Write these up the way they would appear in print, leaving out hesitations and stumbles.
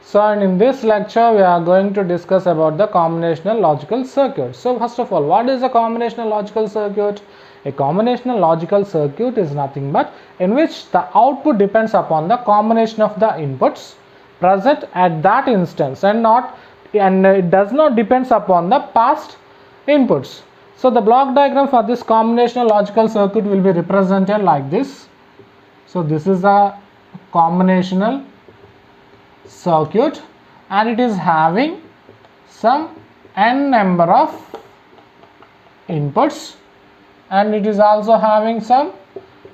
So, and in this lecture we are going to discuss about the combinational logical circuit. So first of all, what is a combinational logical circuit? A combinational logical circuit is nothing but in which the output depends upon the combination of the inputs present at that instance and it does not depends upon the past inputs. So the block diagram for this combinational logical circuit will be represented like this. So this is the combinational circuit and it is having some n number of inputs and it is also having some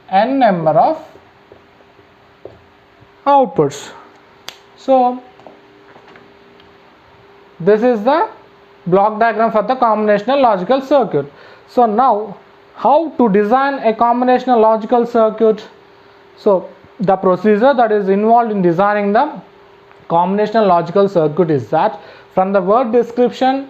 n number of outputs. So this is the block diagram for the combinational logical circuit. So now how to design a combinational logical circuit? So the procedure that is involved in designing the combinational logical circuit is that from the word description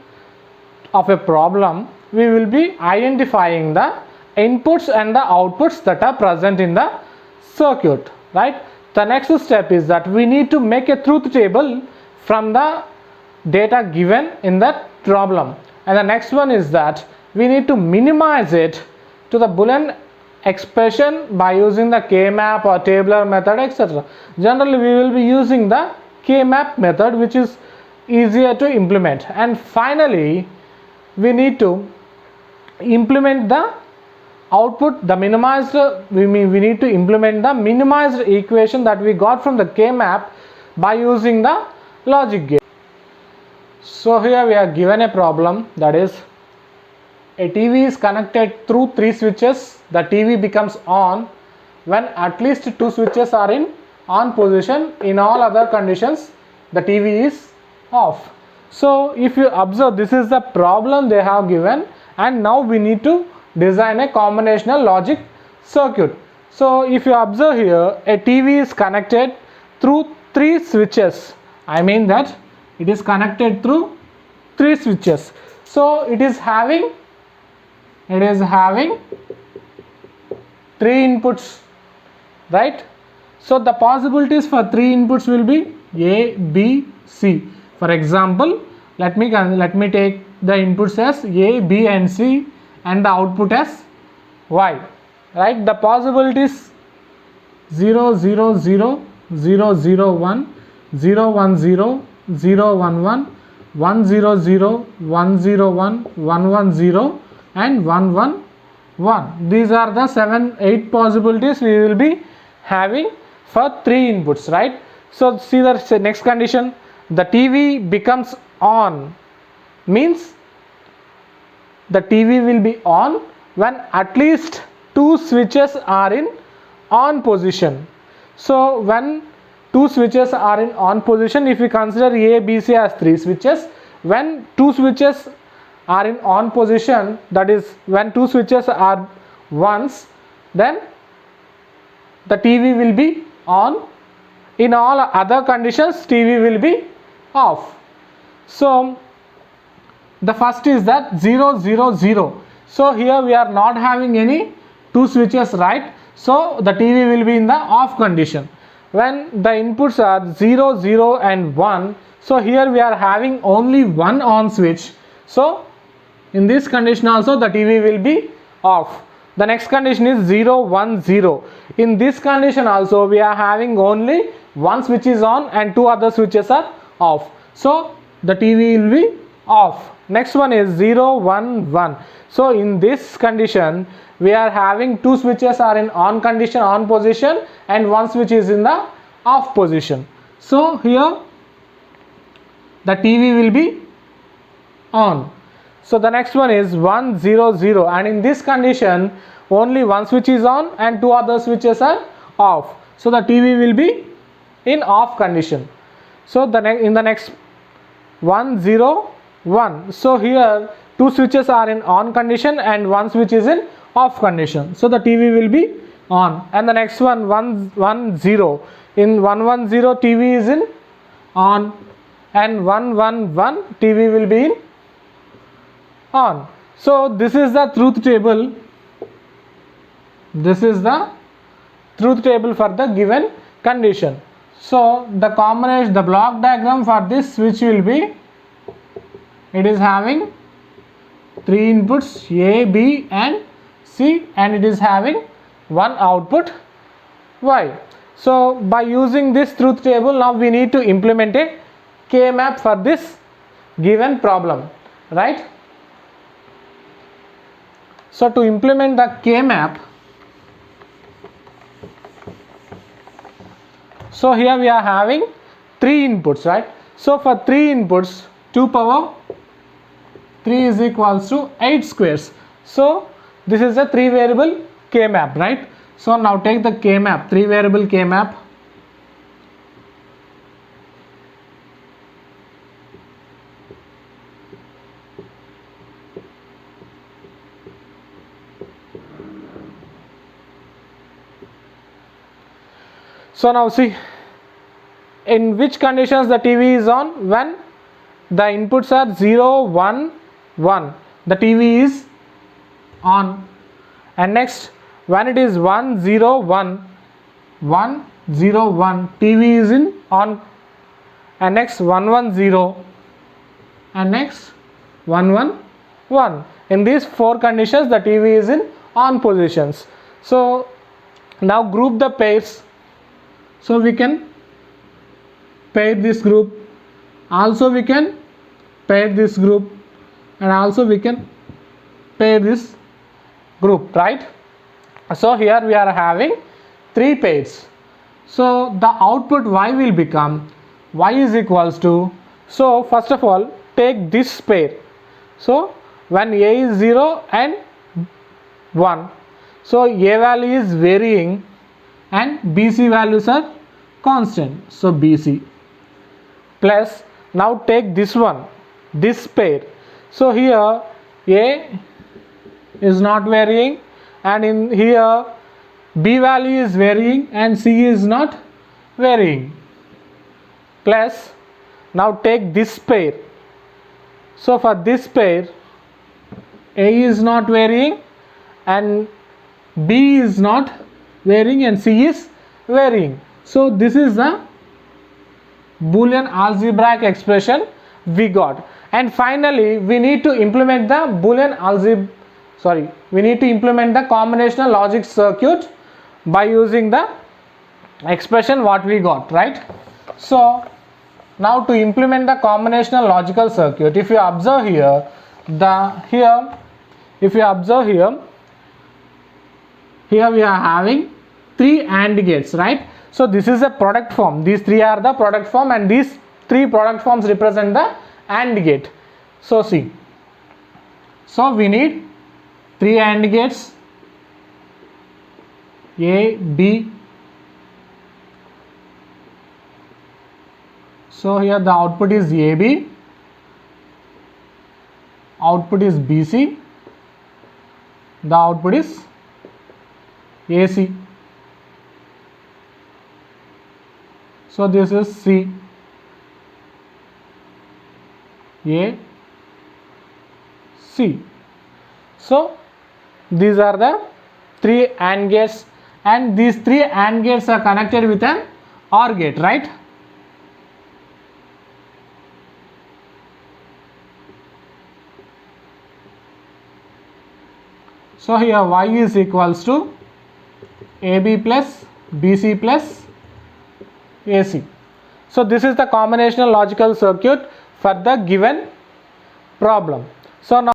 of a problem we will be identifying the inputs and the outputs that are present in the circuit, right? The next step is that we need to make a truth table from the data given in that problem, and the next one is that we need to minimize it to the Boolean expression by using the K-map or tabular method, etc. Generally we will be using the K-map method, which is easier to implement. And finally we need to implement the output, the minimized, we need to implement the minimized equation that we got from the K-map by using the logic gate. So here we are given a problem, that is a TV is connected through 3 switches. The TV becomes on when at least 2 switches are in on position. In all other conditions the TV is off. So if you observe, this is the problem they have given, and now we need to design a combinational logic circuit. So if you observe here, a TV is connected through 3 switches. I mean that it is connected through 3 switches. So it is having 3 inputs, right? So the possibilities for 3 inputs will be A, B, C. For example, let me take the inputs as A, B and C and the output as Y, right? The possibilities 0, 0, 0, 0, 0, 1, 0, 1, 0, 0, 1, 1, 1, 0, 0, 1, 0, 1, 1, 1, 0 and 1, 1, 1. These are the 8 possibilities we will be having for 3 inputs, right? So see the next condition, the TV becomes on, means the TV will be on when at least 2 switches are in on position. So when 2 switches are in on position, if we consider A, B, C as 3 switches, when 2 switches are in on position, that is when 2 switches are ones, then the TV will be on. In all other conditions TV will be off. So the first is that 0, 0, 0. So here we are not having any 2 switches, right? So the TV will be in the off condition. When the inputs are 0, 0 and 1, so here we are having only one on switch. So in this condition also the TV will be off. The next condition is 0, 1, 0. In this condition also we are having only one switch is on and 2 other switches are off. So the TV will be off. Next one is 0, 1, 1. So in this condition we are having 2 switches are in on condition, on position, and one switch is in the off position. So here the TV will be on. So the next one is 1, 0, 0, and in this condition only one switch is on and 2 other switches are off. So the TV will be in off condition. So in the next 1, 0, 1. So here 2 switches are in on condition and one switch is in off condition. So the TV will be on. And the next one 1, 1, 0. In 1, 1, 0 TV is in on, and 1, 1, 1 TV will be in on. So this is the truth table. This is the truth table for the given condition. So the combination, the block diagram for this switch will be, it is having 3 inputs A, B and C, and it is having one output Y. So by using this truth table, now we need to implement a K-map for this given problem, right? So to implement the K-map, so here we are having 3 inputs, right? So for 3 inputs, 2 power 3 is equals to 8 squares. So this is a 3 variable K-map, right? So now take the K-map, 3 variable K-map. So now see, in which conditions the TV is on? When the inputs are 0, 1, 1, the TV is on. And next, when it is 1, 0, 1, 1, 0, 1, TV is in on. And next 1, 1, 0, and next 1, 1, 1. In these 4 conditions, the TV is in on positions. So now group the pairs. So we can pair this group, also we can pair this group, and also we can pair this group, right? So here we are having 3 pairs. So the output Y will become, Y is equals to, so first of all take this pair. So when A is 0 and 1, so A value is varying and BC values are constant, so BC plus, now take this one, this pair. So here A is not varying, and in here B value is varying and C is not varying, plus now take this pair. So for this pair, A is not varying and B is not varying and C is varying. So this is the Boolean algebraic expression we got. And finally we need to implement the we need to implement the combinational logic circuit by using the expression what we got, right? So now to implement the combinational logical circuit, if you observe here, here we are having 3 AND gates, right? So this is a product form, these 3 are the product form, and these 3 product forms represent the AND gate. So see, so we need 3 AND gates, A, B. So here the output is AB, output is BC, the output is AC. So this is C, A, C. So these are the 3 AND gates, and these 3 AND gates are connected with an OR gate, right? So here Y is equals to AB plus BC plus AC. So this is the combinational logical circuit for the given problem. So now